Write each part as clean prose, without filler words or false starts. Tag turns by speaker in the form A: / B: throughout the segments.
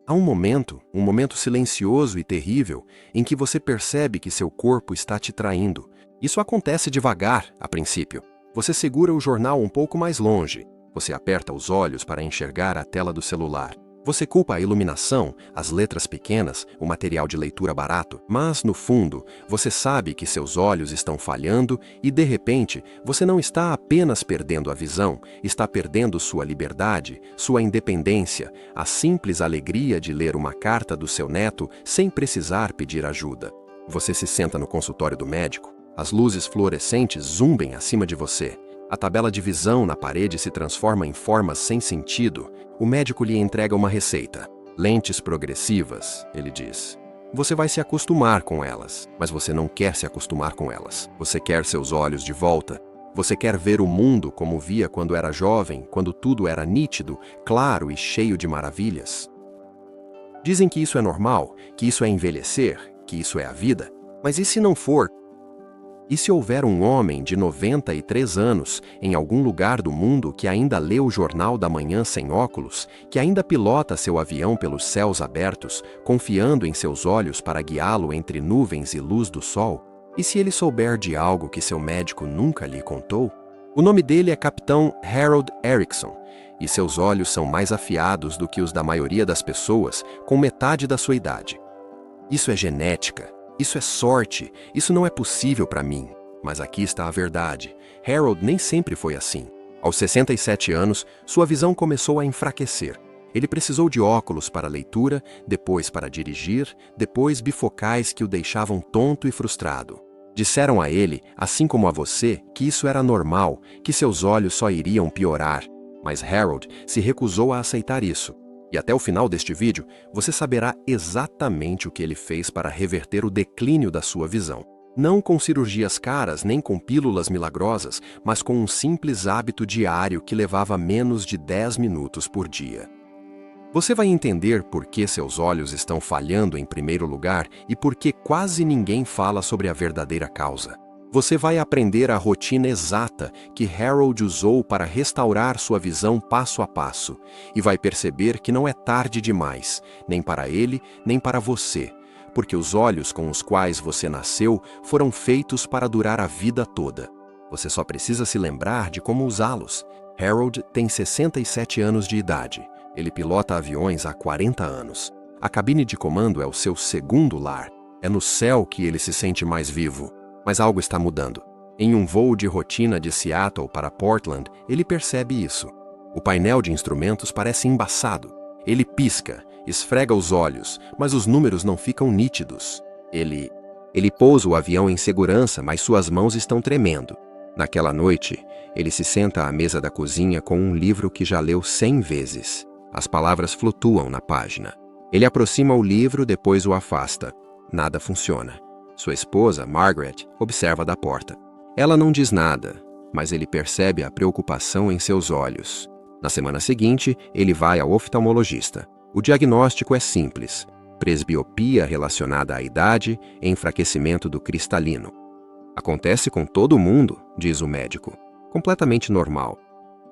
A: Há um momento silencioso e terrível, em que você percebe que seu corpo está te traindo. Isso acontece devagar, a princípio. Você segura o jornal um pouco mais longe. Você aperta os olhos para enxergar a tela do celular. Você culpa a iluminação, as letras pequenas, o material de leitura barato, mas, no fundo, você sabe que seus olhos estão falhando e, de repente, você não está apenas perdendo a visão, está perdendo sua liberdade, sua independência, a simples alegria de ler uma carta do seu neto sem precisar pedir ajuda. Você se senta no consultório do médico, as luzes fluorescentes zumbem acima de você. A tabela de visão na parede se transforma em formas sem sentido. O médico lhe entrega uma receita. Lentes progressivas, ele diz. Você vai se acostumar com elas, mas você não quer se acostumar com elas. Você quer seus olhos de volta. Você quer ver o mundo como via quando era jovem, quando tudo era nítido, claro e cheio de maravilhas. Dizem que isso é normal, que isso é envelhecer, que isso é a vida. Mas e se não for? E se houver um homem de 93 anos em algum lugar do mundo que ainda lê o jornal da manhã sem óculos, que ainda pilota seu avião pelos céus abertos, confiando em seus olhos para guiá-lo entre nuvens e luz do sol? E se ele souber de algo que seu médico nunca lhe contou? O nome dele é Capitão Harold Erickson, e seus olhos são mais afiados do que os da maioria das pessoas com metade da sua idade. Isso é genética. Isso é sorte, isso não é possível para mim. Mas aqui está a verdade. Harold nem sempre foi assim. Aos 67 anos, sua visão começou a enfraquecer. Ele precisou de óculos para leitura, depois para dirigir, depois bifocais que o deixavam tonto e frustrado. Disseram a ele, assim como a você, que isso era normal, que seus olhos só iriam piorar. Mas Harold se recusou a aceitar isso. E até o final deste vídeo, você saberá exatamente o que ele fez para reverter o declínio da sua visão. Não com cirurgias caras nem com pílulas milagrosas, mas com um simples hábito diário que levava menos de 10 minutos por dia. Você vai entender por que seus olhos estão falhando em primeiro lugar e por que quase ninguém fala sobre a verdadeira causa. Você vai aprender a rotina exata que Harold usou para restaurar sua visão passo a passo e vai perceber que não é tarde demais, nem para ele, nem para você, porque os olhos com os quais você nasceu foram feitos para durar a vida toda. Você só precisa se lembrar de como usá-los. Harold tem 67 anos de idade. Ele pilota aviões há 40 anos. A cabine de comando é o seu segundo lar. É no céu que ele se sente mais vivo. Mas algo está mudando. Em um voo de rotina de Seattle para Portland, ele percebe isso. O painel de instrumentos parece embaçado. Ele pisca, esfrega os olhos, mas os números não ficam nítidos. Ele pousa o avião em segurança, mas suas mãos estão tremendo. Naquela noite, ele se senta à mesa da cozinha com um livro que já leu 100 vezes. As palavras flutuam na página. Ele aproxima o livro, depois o afasta. Nada funciona. Sua esposa, Margaret, observa da porta. Ela não diz nada, mas ele percebe a preocupação em seus olhos. Na semana seguinte, ele vai ao oftalmologista. O diagnóstico é simples: presbiopia relacionada à idade e enfraquecimento do cristalino. Acontece com todo mundo, diz o médico. Completamente normal.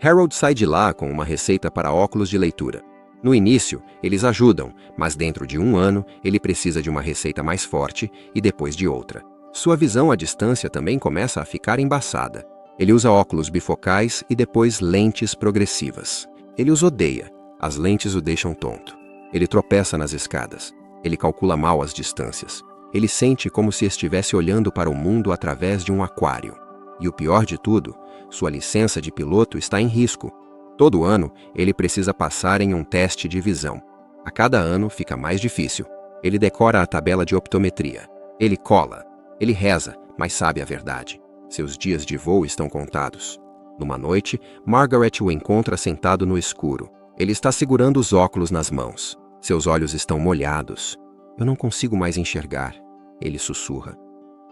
A: Harold sai de lá com uma receita para óculos de leitura. No início, eles ajudam, mas dentro de um ano, ele precisa de uma receita mais forte e depois de outra. Sua visão à distância também começa a ficar embaçada. Ele usa óculos bifocais e depois lentes progressivas. Ele os odeia. As lentes o deixam tonto. Ele tropeça nas escadas. Ele calcula mal as distâncias. Ele sente como se estivesse olhando para o mundo através de um aquário. E o pior de tudo, sua licença de piloto está em risco. Todo ano, ele precisa passar em um teste de visão. A cada ano fica mais difícil. Ele decora a tabela de optometria. Ele cola. Ele reza, mas sabe a verdade. Seus dias de voo estão contados. Numa noite, Margaret o encontra sentado no escuro. Ele está segurando os óculos nas mãos. Seus olhos estão molhados. Eu não consigo mais enxergar. Ele sussurra.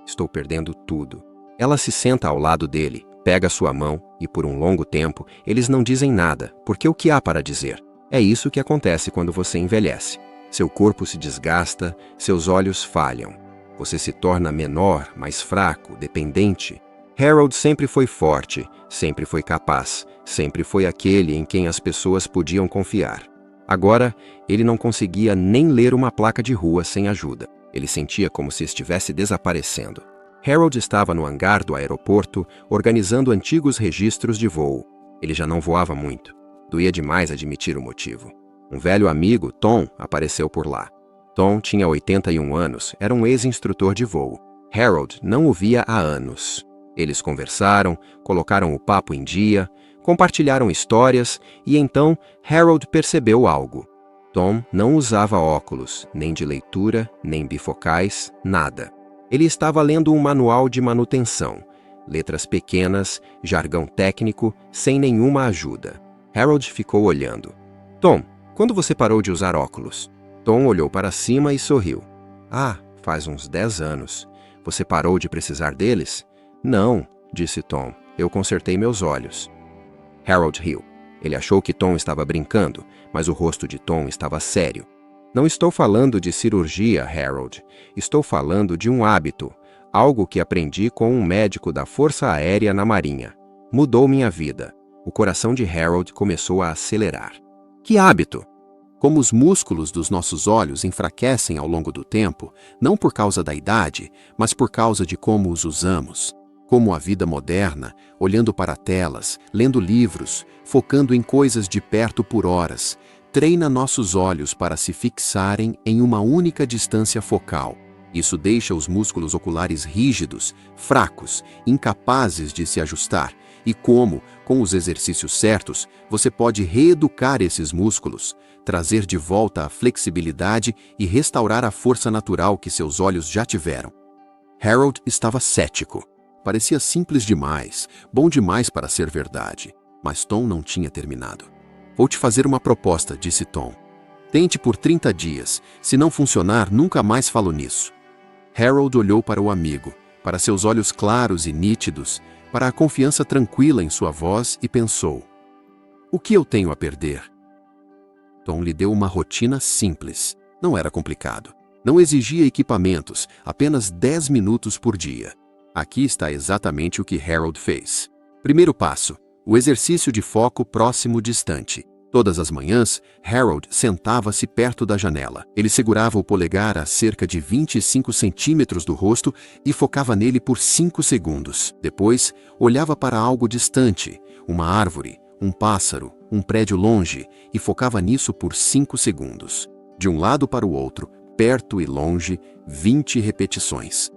A: Estou perdendo tudo. Ela se senta ao lado dele, pega sua mão e, por um longo tempo, eles não dizem nada, porque o que há para dizer? É isso que acontece quando você envelhece. Seu corpo se desgasta, seus olhos falham. Você se torna menor, mais fraco, dependente. Harold sempre foi forte, sempre foi capaz, sempre foi aquele em quem as pessoas podiam confiar. Agora, ele não conseguia nem ler uma placa de rua sem ajuda. Ele sentia como se estivesse desaparecendo. Harold estava no hangar do aeroporto, organizando antigos registros de voo. Ele já não voava muito. Doía demais admitir o motivo. Um velho amigo, Tom, apareceu por lá. Tom tinha 81 anos, era um ex-instrutor de voo. Harold não o via há anos. Eles conversaram, colocaram o papo em dia, compartilharam histórias e então Harold percebeu algo. Tom não usava óculos, nem de leitura, nem bifocais, nada. Ele estava lendo um manual de manutenção, letras pequenas, jargão técnico, sem nenhuma ajuda. Harold ficou olhando. Tom, quando você parou de usar óculos? Tom olhou para cima e sorriu. Ah, faz uns 10 anos. Você parou de precisar deles? Não, disse Tom. Eu consertei meus olhos. Harold riu. Ele achou que Tom estava brincando, mas o rosto de Tom estava sério. Não estou falando de cirurgia, Harold. Estou falando de um hábito, algo que aprendi com um médico da Força Aérea na Marinha. Mudou minha vida. O coração de Harold começou a acelerar. Que hábito? Como os músculos dos nossos olhos enfraquecem ao longo do tempo, não por causa da idade, mas por causa de como os usamos. Como a vida moderna, olhando para telas, lendo livros, focando em coisas de perto por horas, treina nossos olhos para se fixarem em uma única distância focal. Isso deixa os músculos oculares rígidos, fracos, incapazes de se ajustar. E como, com os exercícios certos, você pode reeducar esses músculos, trazer de volta a flexibilidade e restaurar a força natural que seus olhos já tiveram. Harold estava cético. Parecia simples demais, bom demais para ser verdade. Mas Tom não tinha terminado. Vou te fazer uma proposta, disse Tom. Tente por 30 dias. Se não funcionar, nunca mais falo nisso. Harold olhou para o amigo, para seus olhos claros e nítidos, para a confiança tranquila em sua voz e pensou: o que eu tenho a perder? Tom lhe deu uma rotina simples. Não era complicado. Não exigia equipamentos, apenas 10 minutos por dia. Aqui está exatamente o que Harold fez. Primeiro passo: o exercício de foco próximo-distante. Todas as manhãs, Harold sentava-se perto da janela. Ele segurava o polegar a cerca de 25 centímetros do rosto e focava nele por 5 segundos. Depois, olhava para algo distante, uma árvore, um pássaro, um prédio longe, e focava nisso por 5 segundos. De um lado para o outro, perto e longe, 20 repetições.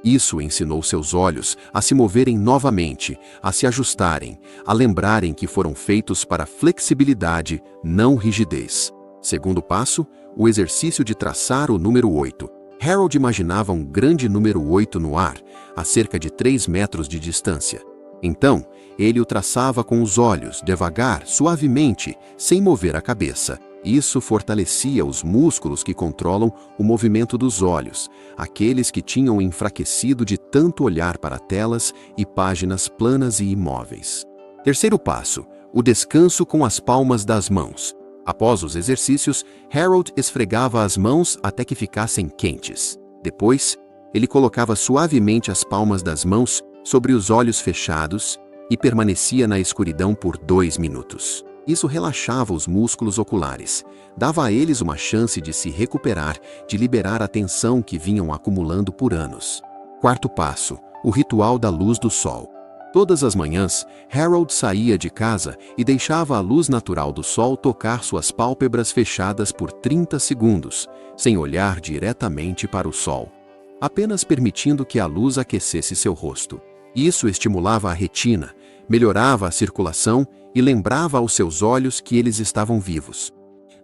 A: Isso ensinou seus olhos a se moverem novamente, a se ajustarem, a lembrarem que foram feitos para flexibilidade, não rigidez. Segundo passo, o exercício de traçar o número 8. Harold imaginava um grande número 8 no ar, a cerca de 3 metros de distância. Então, ele o traçava com os olhos, devagar, suavemente, sem mover a cabeça. Isso fortalecia os músculos que controlam o movimento dos olhos, aqueles que tinham enfraquecido de tanto olhar para telas e páginas planas e imóveis. Terceiro passo: o descanso com as palmas das mãos. Após os exercícios, Harold esfregava as mãos até que ficassem quentes. Depois, ele colocava suavemente as palmas das mãos sobre os olhos fechados e permanecia na escuridão por 2 minutos. Isso relaxava os músculos oculares, dava a eles uma chance de se recuperar, de liberar a tensão que vinham acumulando por anos. Quarto passo: o ritual da luz do sol. Todas as manhãs, Harold saía de casa e deixava a luz natural do sol tocar suas pálpebras fechadas por 30 segundos, sem olhar diretamente para o sol, apenas permitindo que a luz aquecesse seu rosto. Isso estimulava a retina, melhorava a circulação e lembrava aos seus olhos que eles estavam vivos.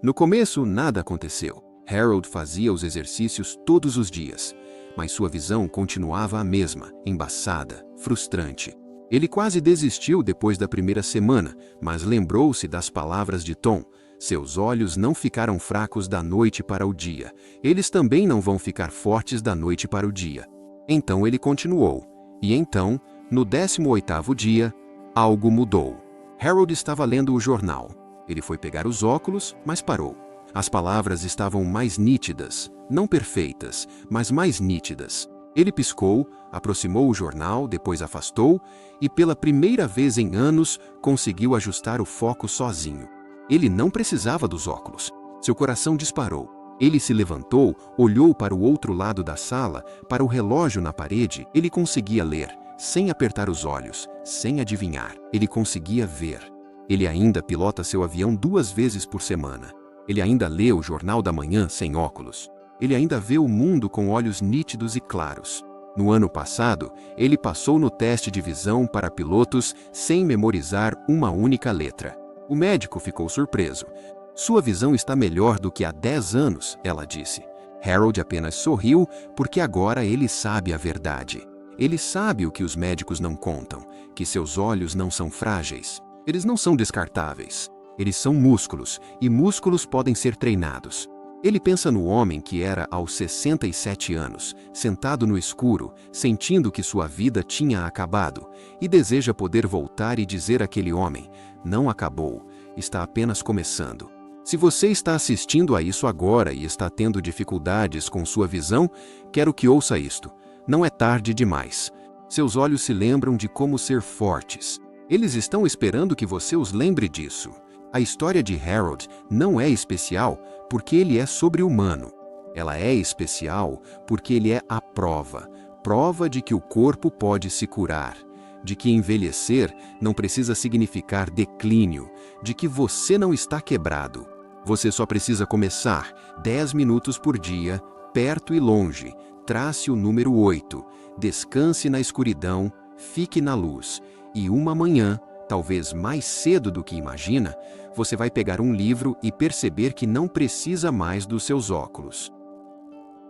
A: No começo, nada aconteceu. Harold fazia os exercícios todos os dias, mas sua visão continuava a mesma, embaçada, frustrante. Ele quase desistiu depois da primeira semana, mas lembrou-se das palavras de Tom. Seus olhos não ficaram fracos da noite para o dia. Eles também não vão ficar fortes da noite para o dia. Então ele continuou. E então, no 18º dia, algo mudou. Harold estava lendo o jornal. Ele foi pegar os óculos, mas parou. As palavras estavam mais nítidas, não perfeitas, mas mais nítidas. Ele piscou, aproximou o jornal, depois afastou e, pela primeira vez em anos, conseguiu ajustar o foco sozinho. Ele não precisava dos óculos. Seu coração disparou. Ele se levantou, olhou para o outro lado da sala, para o relógio na parede. Ele conseguia ler, sem apertar os olhos, sem adivinhar. Ele conseguia ver. Ele ainda pilota seu avião 2 vezes por semana. Ele ainda lê o Jornal da Manhã sem óculos. Ele ainda vê o mundo com olhos nítidos e claros. No ano passado, ele passou no teste de visão para pilotos sem memorizar uma única letra. O médico ficou surpreso. Sua visão está melhor do que há 10 anos, ela disse. Harold apenas sorriu porque agora ele sabe a verdade. Ele sabe o que os médicos não contam, que seus olhos não são frágeis. Eles não são descartáveis. Eles são músculos, e músculos podem ser treinados. Ele pensa no homem que era aos 67 anos, sentado no escuro, sentindo que sua vida tinha acabado, e deseja poder voltar e dizer àquele homem: não acabou, está apenas começando. Se você está assistindo a isso agora e está tendo dificuldades com sua visão, quero que ouça isto. Não é tarde demais. Seus olhos se lembram de como ser fortes. Eles estão esperando que você os lembre disso. A história de Harold não é especial porque ele é sobre-humano. Ela é especial porque ele é a prova de que o corpo pode se curar, de que envelhecer não precisa significar declínio, de que você não está quebrado. Você só precisa começar 10 minutos por dia, perto e longe. Trace o número 8, descanse na escuridão, fique na luz. E uma manhã, talvez mais cedo do que imagina, você vai pegar um livro e perceber que não precisa mais dos seus óculos.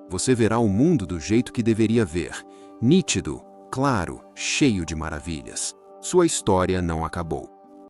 A: Você verá o mundo do jeito que deveria ver, nítido, claro, cheio de maravilhas. Sua história não acabou.